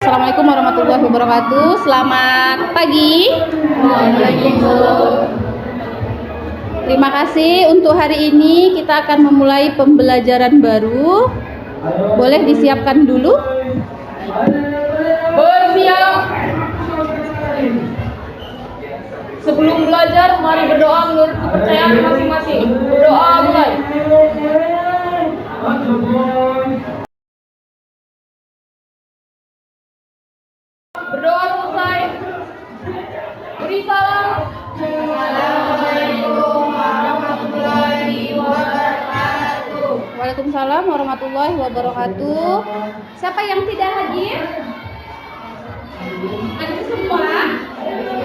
Assalamualaikum warahmatullahi wabarakatuh. Selamat pagi. Terima kasih. Untuk hari ini kita akan memulai pembelajaran baru. Boleh disiapkan dulu. Bersiap. Sebelum belajar, mari berdoa menurut kepercayaan masing-masing. Berdoa mulai. Berdoa selesai. Beri salam. Assalamualaikum warahmatullahi wabarakatuh. Waalaikumsalam warahmatullahi wabarakatuh. Siapa yang tidak hadir? Hadir semua?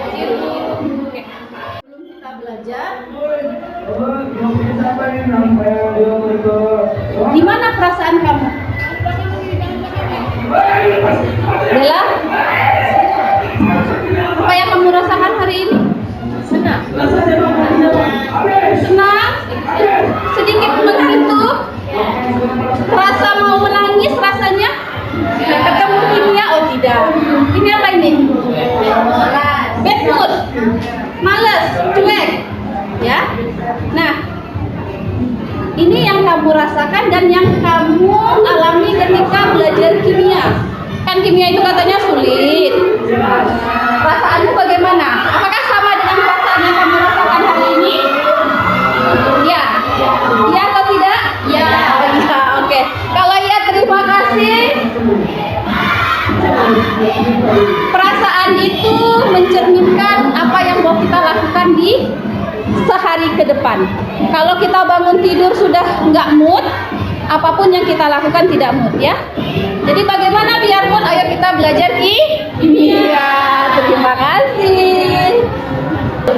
Hadir. Oke. Sebelum kita belajar, gimana perasaan kamu? Bella? Apa yang kamu rasakan hari ini? Senang. Senang? Sedikit mengantuk? Rasa mau menangis rasanya? Ketemu kimia? Oh tidak. Ini apa ini? Bad mood? Males? Cuek? Ya? Nah, ini yang kamu rasakan dan yang kamu alami ketika belajar kimia. Kan kimia itu katanya sulit. Perasaanmu bagaimana? Apakah sama dengan perasaan yang kamu rasakan hari ini? Ya. Ya atau tidak? Ya. Oh, ya. Oke. Kalau ya, terima kasih. Perasaan itu mencerminkan apa yang mau kita lakukan di sehari ke depan. Kalau kita bangun tidur sudah nggak mood, apapun yang kita lakukan tidak mood, ya. Jadi bagaimana biar mood? Ayo kita belajar kimia. Terima kasih.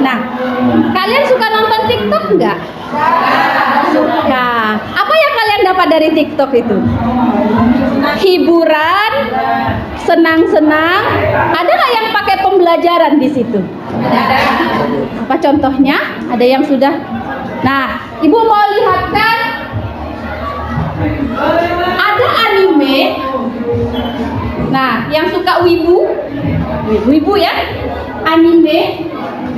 Nah, kalian suka nonton TikTok nggak? Suka. Apa yang kalian dapat dari TikTok itu? Hiburan, senang-senang. Ada nggak yang pakai pembelajaran di situ? Ada. Apa contohnya? Ada yang sudah. Nah, ibu mau lihatkan. Ada anime. Nah, yang suka wibu ya, anime.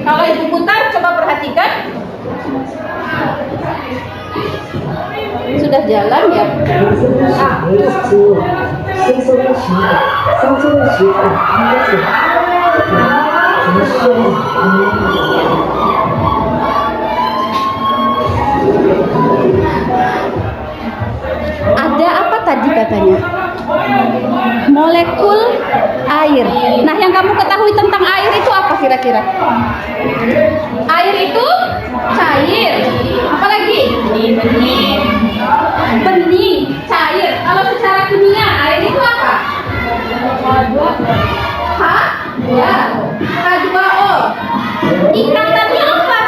Kalau ibu putar, coba perhatikan. Sudah jalan ya. Ada apa tadi katanya? Molekul air. Nah, yang kamu ketahui tentang air itu apa kira-kira? Air itu cair. Apalagi? Bening, cair. Kalau secara kimia, air itu apa? H2O. Ikatannya apa?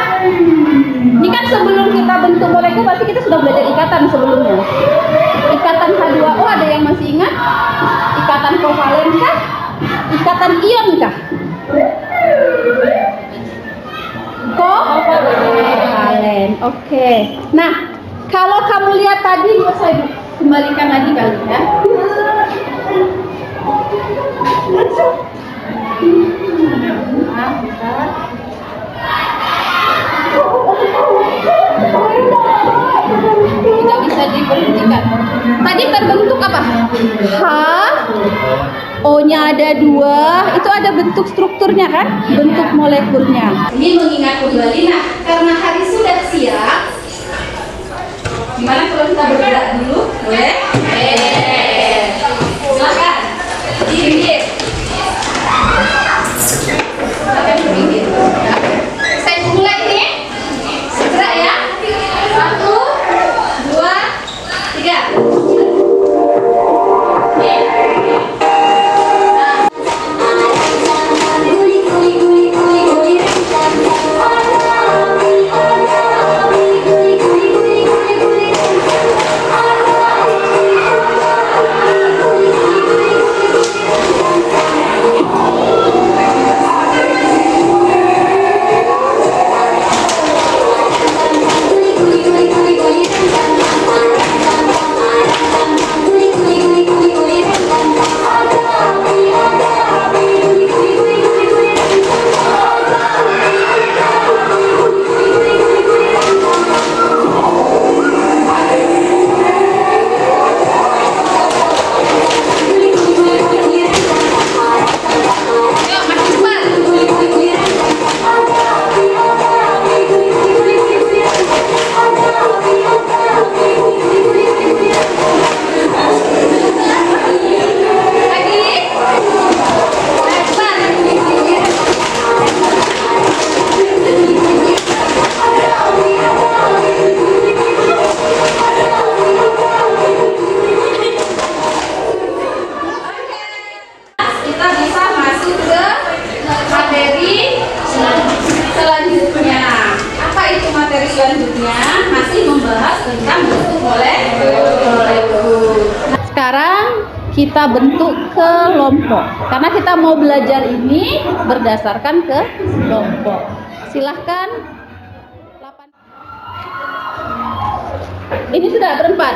Ini kan sebelum kita bentuk molekul, berarti kita sudah belajar ikatan sebelumnya. Ikatan H2O ada yang masih ingat? Ikatan kovalen kah? Ikatan ion kah? Kovalen. Oke. Nah, kalau kamu lihat tadi, saya kembalikan lagi kali ya. Tidak bisa diberhentikan. Tadi terbentuk apa? H, O-nya ada 2. Itu ada bentuk strukturnya kan? Bentuk molekulnya. Ini mengingat kembali. Nah, karena hari sudah siap, gimana kalau kita bergerak dulu? Boleh? Silakan. Di pinggir. Silakan di pinggir. Saya mulai nih. Segera ya. 1, 2, 3. kita bentuk kelompok. Karena kita mau belajar ini berdasarkan kelompok. Silahkan. Ini sudah berempat.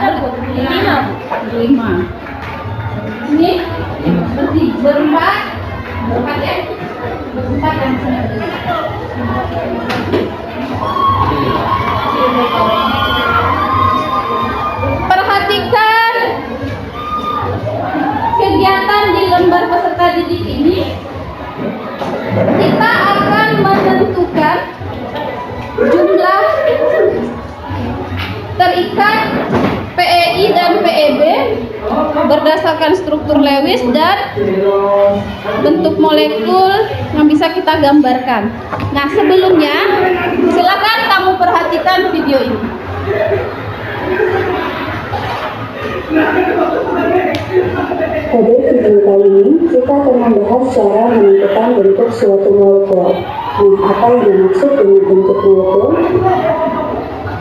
Lima. Ini berempat. Berempat ya. Berempat dan perhatikan kegiatan di lembar peserta didik ini. Kita akan menentukan jumlah terikat PEI dan PEB berdasarkan struktur Lewis dan bentuk molekul yang bisa kita gambarkan. Nah, sebelumnya silakan kamu perhatikan video ini. Pada video kali ini, kita akan membahas cara menentukan bentuk suatu molekul. Nah, apa yang dimaksud dengan bentuk molekul?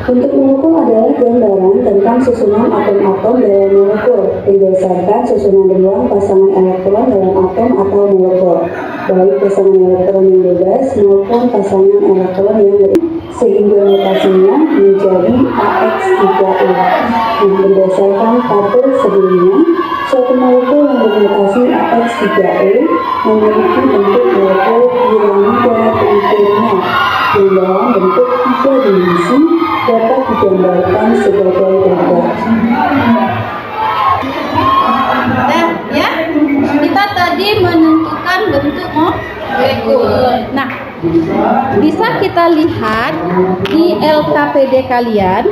Bentuk molekul adalah gambaran tentang susunan atom-atom dalam molekul berdasarkan susunan ruang pasangan elektron dalam atom atau molekul, baik pasangan elektron yang bebas maupun pasangan elektron yang berimbang, sehingga notasinya menjadi AX3E. Nah, berdasarkan tabel sebelumnya, suatu molekul yang bernotasi AX3E memiliki bentuk molekul piramida tritonal yang dalam bentuk 3 dimensi dapat digambarkan sebagai berikut. Nah, ya, kita tadi menentukan bentuk molekul. Nah, bisa kita lihat di LKPD kalian.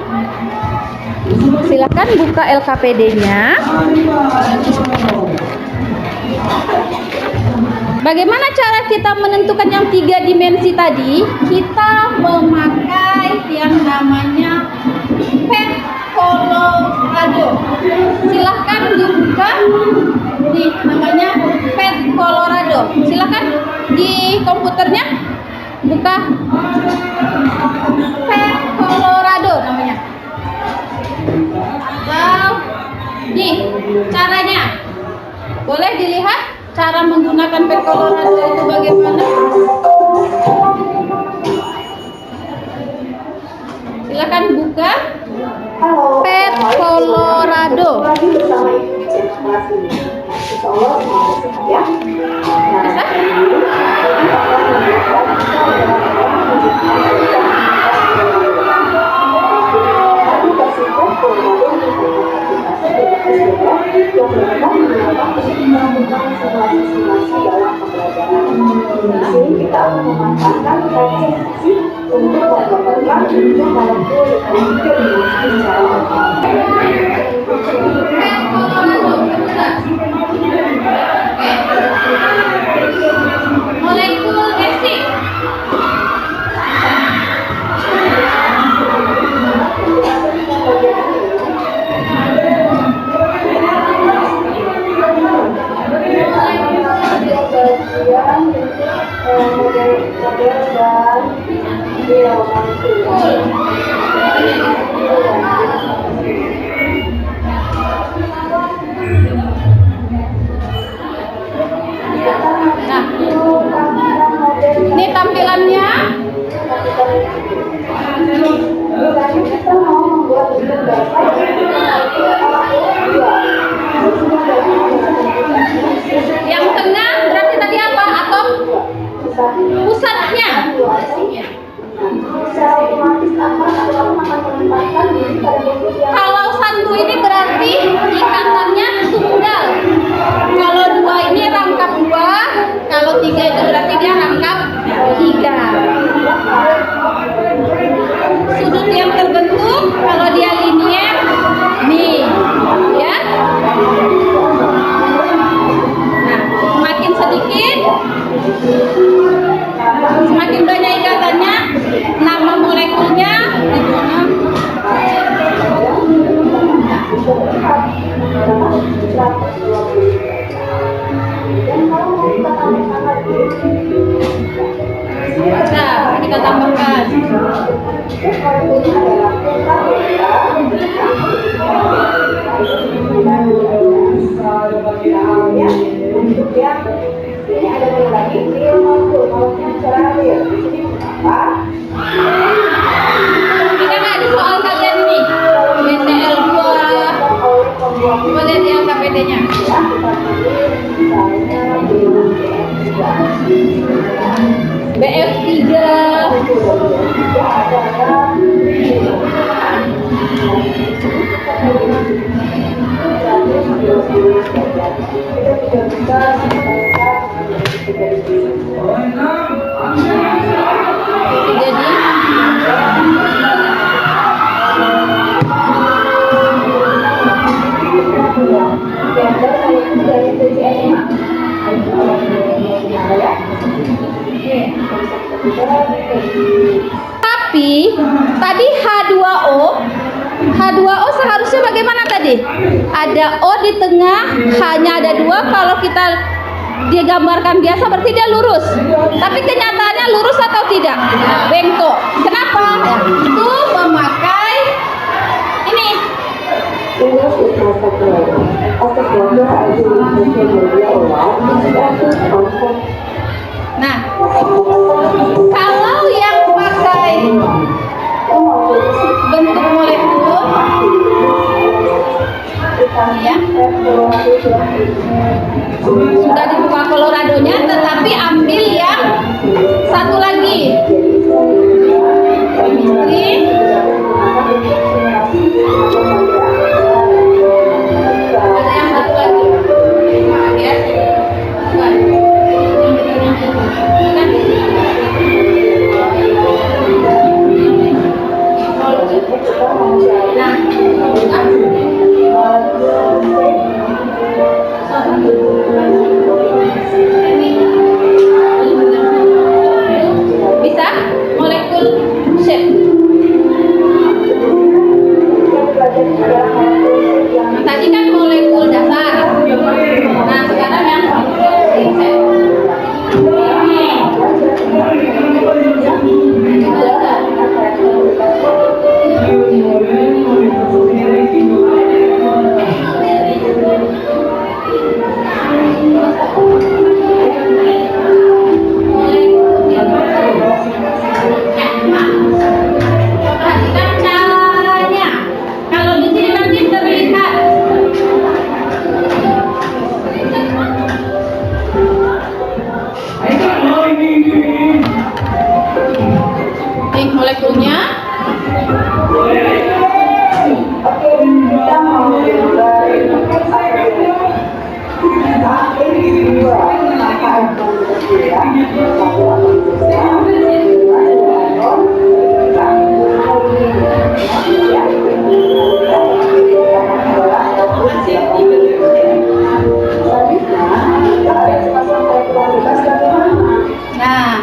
Silakan buka LKPD-nya. Bagaimana cara kita menentukan yang 3 dimensi tadi? Kita memakai yang namanya PET Colorado. Silahkan dibuka. Nih, namanya PET Colorado. Silahkan di komputernya buka PET Colorado namanya. Atau nih caranya. Boleh dilihat cara menggunakan PET Colorado itu bagaimana? Silakan buka PET Colorado. Lagi bersama Ibu di channel kelas ini. Insya Allah semuanya sehat ya. Di sini kita akan memanfaatkan referensi untuk mendapatkan bentuk molekul dengan 3 dimensi secara Molekul basic. Nah, ini tampilannya. Kita mau membuat bentuk dasar Yang tengah berarti tadi apa? Atom pusatnya. secara otomatis akan menggunakan Kita nggak ada soal kalian nih. BTL 2. Coba lihat yang KPD-nya. BF 3. Jadi tapi tadi H2O seharusnya bagaimana tadi? Ada O di tengah, hanya ada 2. Kalau kita dia gambarkan biasa berarti dia lurus. Tapi kenyataannya lurus atau tidak? Bengkok. Kenapa? Itu memakai ini. English is my second language. As a blogger, I do social media a lot. Practice content. Nah, kalau yang pakai bentuk molekul ya, sudah dibuka Coloradonya, tetapi ambil yang satu lagi. Chemistry. Ada yang satu lagi. Ya. Bisa molekul shape. Tadi kan molekul dasar. Nah, sekarang yang shape. Perhatikan caranya. Kalau di sini nanti terlihat. Nih molekulnya. Nah,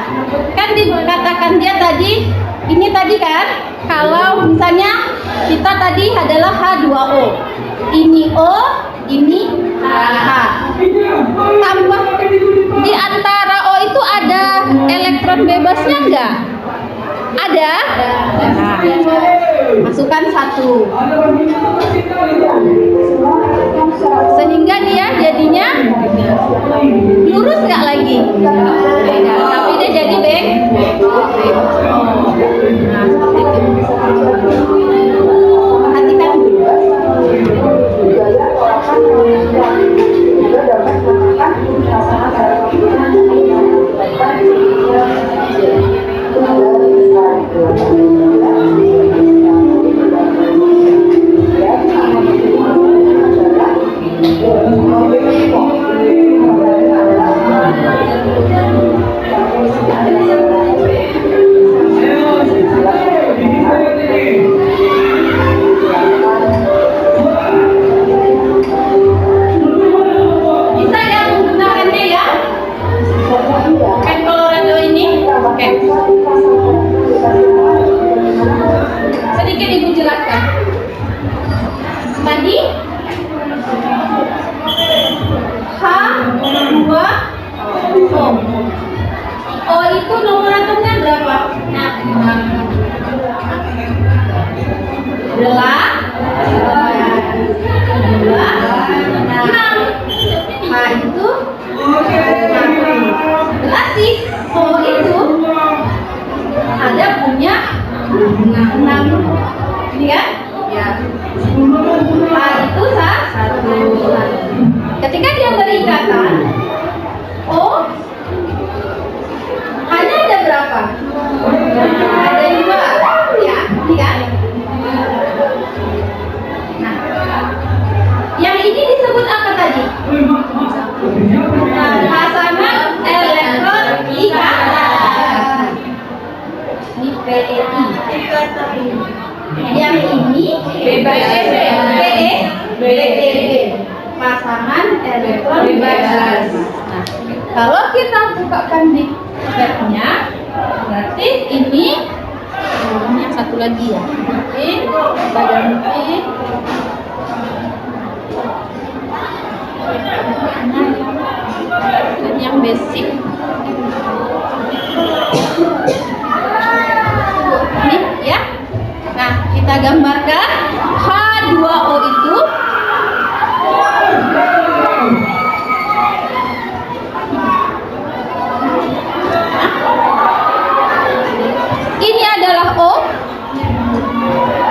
kan dikatakan dia tadi, ini tadi kan, kalau misalnya kita tadi adalah H2O, ini O, ini H. Tambah di antara O itu ada elektron bebasnya enggak? Ada? Nah, masukkan 1. Sehingga dia jadinya lurus nggak lagi? Tidak, tapi dia jadi bengkok. Nah, seperti itu. Perhatikan. ikatan O hanya ada berapa? Ada 2 ya, ini kan? Nah, yang ini disebut apa tadi? Pasangan elektron ikatan. Ini PEI. Yang ini PEB. Pasangan elektron bebas. Nah, kalau kita bukakan di webnya, berarti ini yang satu lagi ya. Ini kita ganti. Dan yang basic ini ya. Nah, kita gambarkan H2O itu ini adalah O,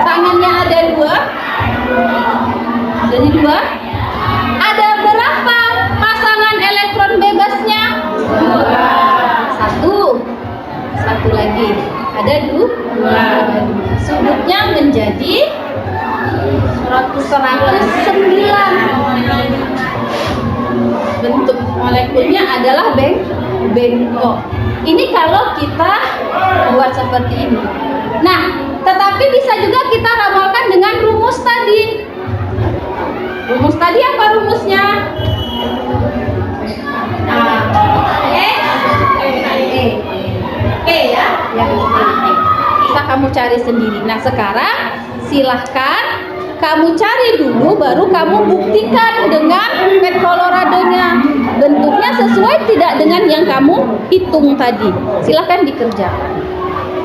tangannya ada 2, jadi 2. Ada berapa pasangan elektron bebasnya? 1. Satu lagi. Ada 2. Sudutnya menjadi 109. Bentuk molekulnya adalah bengkok. Ini kalau kita buat seperti ini. Nah, tetapi bisa juga kita ramalkan dengan rumus tadi. Rumus tadi apa rumusnya? Nah, E ya, yang E. Bisa kamu cari sendiri. Nah, sekarang silahkan kamu cari dulu, baru kamu buktikan dengan pet Colorado-nya. Bentuknya sesuai tidak dengan yang kamu hitung tadi. Silahkan dikerjakan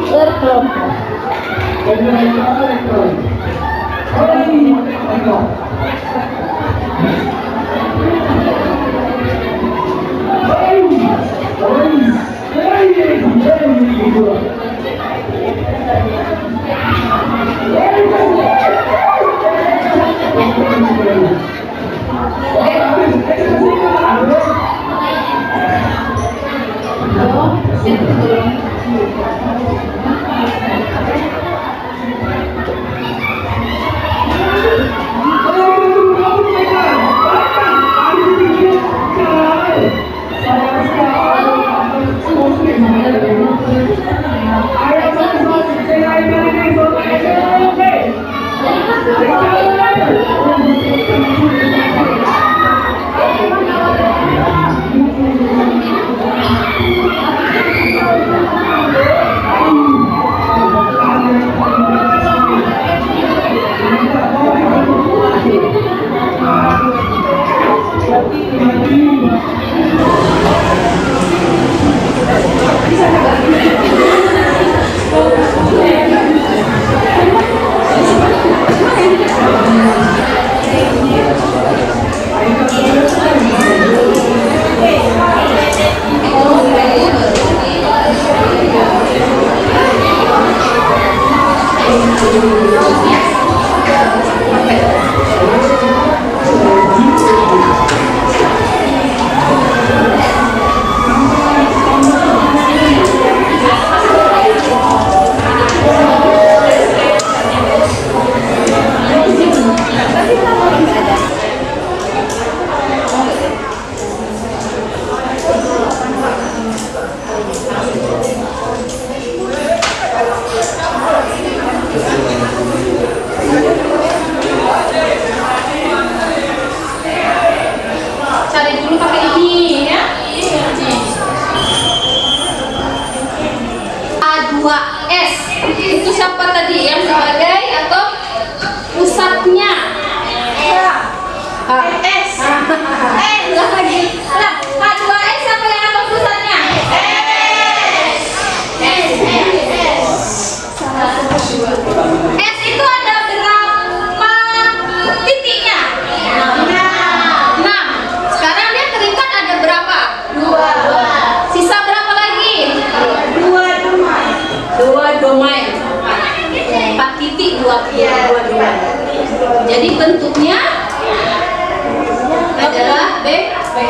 berkelompok.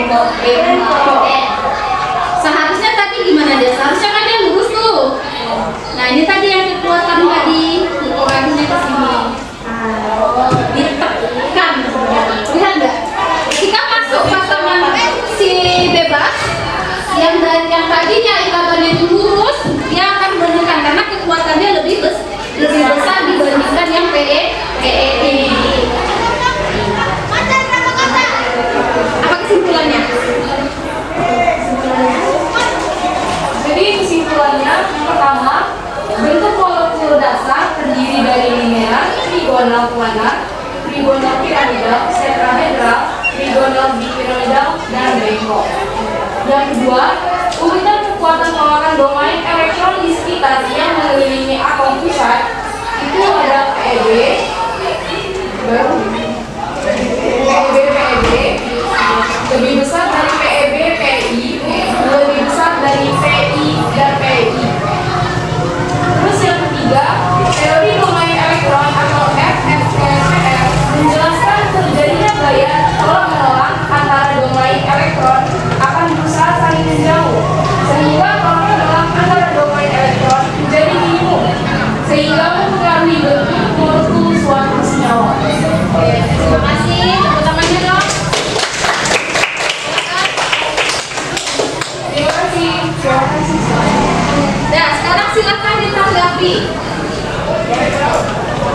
bengkok, bengkok. Seharusnya tadi gimana dia? Seharusnya kan dia lurus tuh. Nah ini tadi yang kekuatan tadi, dikuranginya ke sini. Ditekan. Lihat nggak? Ketika masuk pasangan si bebas, yang tadinya ikatannya itu lurus, dia akan menekan karena kekuatannya lebih besar dibandingkan yang PEE. Apa kesimpulannya? Jadi kesimpulannya, pertama, bentuk molekul dasar terdiri dari linear, trigonal planar, trigonal piramidal, tetrahedral, trigonal bipiramidal, dan bengkok. Yang kedua, urutan kekuatan penolakan domain elektron di sekitar yang mengelilingi atom pusat itu ada PeB, lebih besar dari PeB, PI, lebih besar dari PI dan PI. Terus yang ketiga, teori domain elektron atau FFPR menjelaskan terjadinya gaya tolak-menolak antara domain elektron akan berusaha saling menjauh, sehingga tolak-menolak antara domain elektron menjadi minimum, sehingga mempengaruhi bentuk molekul suatu senyawa. Terima kasih. Tepuk tangannya dong. Terima kasih. Nah, sekarang silakan ditanggapi.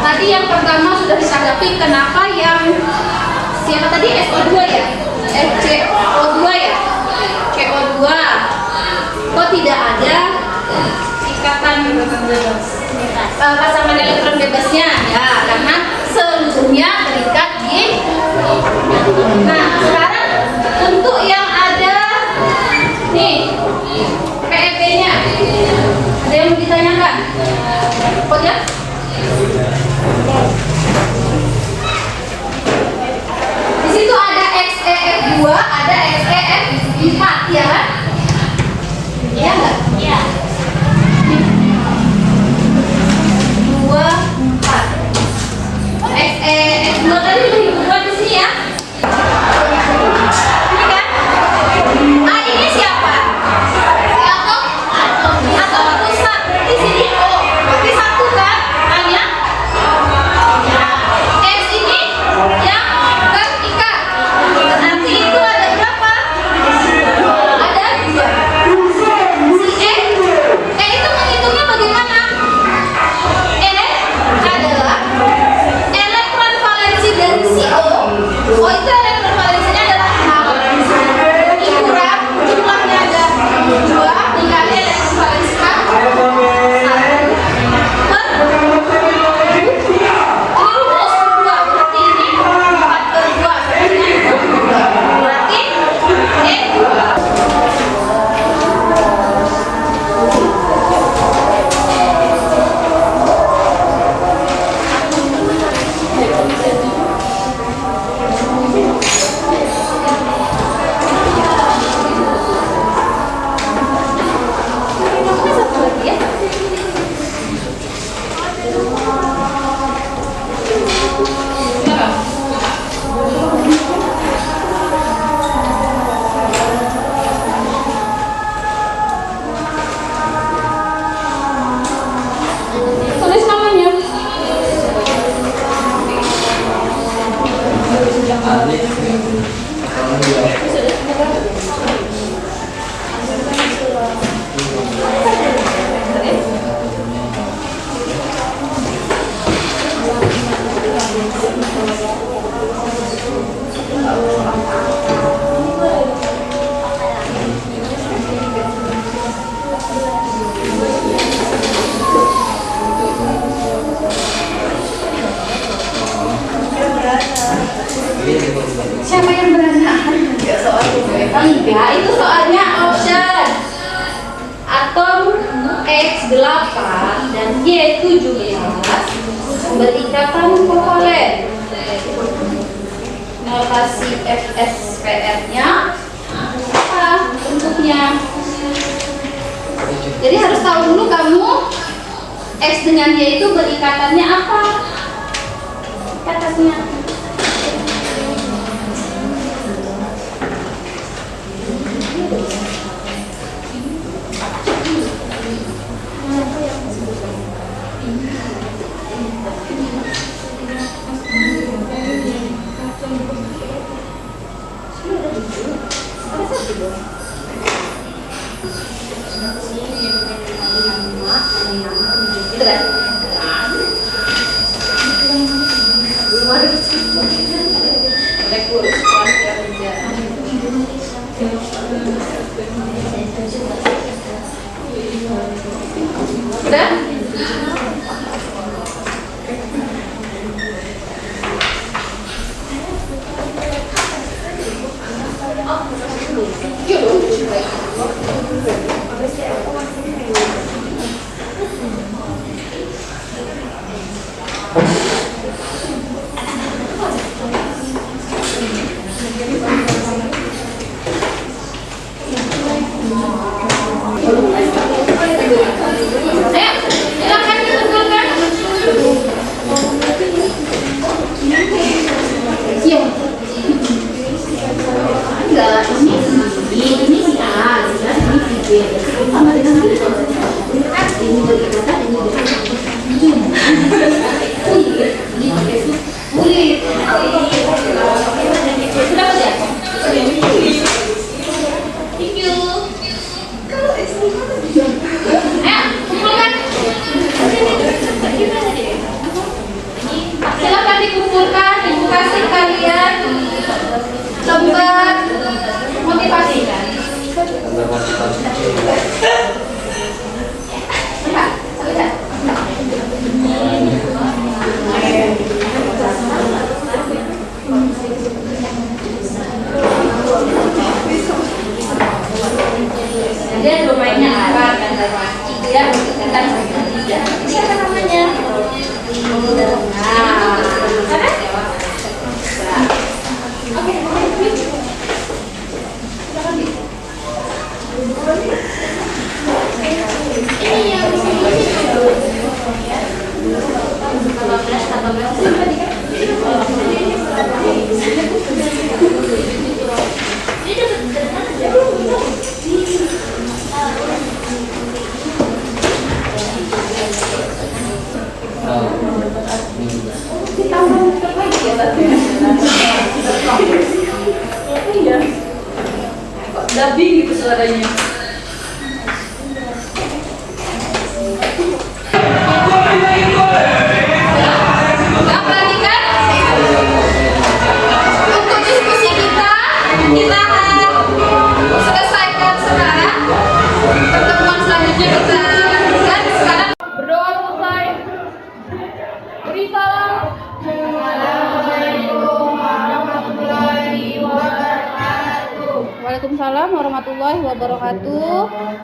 Tadi yang pertama sudah ditanggapi kenapa yang siapa tadi SO2 ya? CO2 ya? CO2. Kok tidak ada ikatan pasangan elektron bebasnya? Ya, karena seluruhnya terikat di. Nah, sekarang untuk yang ada nih PEP-nya, ada yang mau ditanyakan? Kok ya? Di situ ada XEF2, ada XEF4, ya kan? Iya nggak? Iya. 2, 4. XEF2 tadi udah dibuat di sini ya? Ini kan? Ah, ini siapa? Si atom? Atom pusat. Di sini O. Berarti satu kan? A-nya? S ini yang terikat. Berarti itu ada berapa? Ada 2. Si E itu menghitungnya bagaimana? E adalah elektron valensi dari si O. O itu elektron valensinya adalah 6. Dikurang jumlahnya ada 2 dikali elektron valensi kan 1 per rumus 2. Berarti ini 4 per 2 berarti E 2. Satu lagi ya. Tulis namanya. Siapa yang beranak? Enggak, itu soalnya option. Atom X8 dan Y17 berikatan kovalen. Notasi FSPR-nya apa bentuknya? Jadi harus tahu dulu kamu X dengan Y itu berikatannya apa? Ikatannya. Itu kan? Udah? Ayo, silakan dikumpulkan. Iya. Enggak, ini sih A, ini B. Sama dengan ini berkata sudah ya? Thank you. Ayo, kumpulkan. Silakan dikumpulkan, ibu kasih kalian lembar motivasi. Dia domainnya apa kan ya tentang siapa namanya ini yang dubbing gitu suaranya. Gak perhatikan? Untuk diskusi kita selesaikan sekarang. Pertemuan selanjutnya kita lakukan sekarang. Berdoa selesai. Beri salam. Assalamualaikum warahmatullahi wabarakatuh. Waalaikumsalam warahmatullahi wabarakatuh.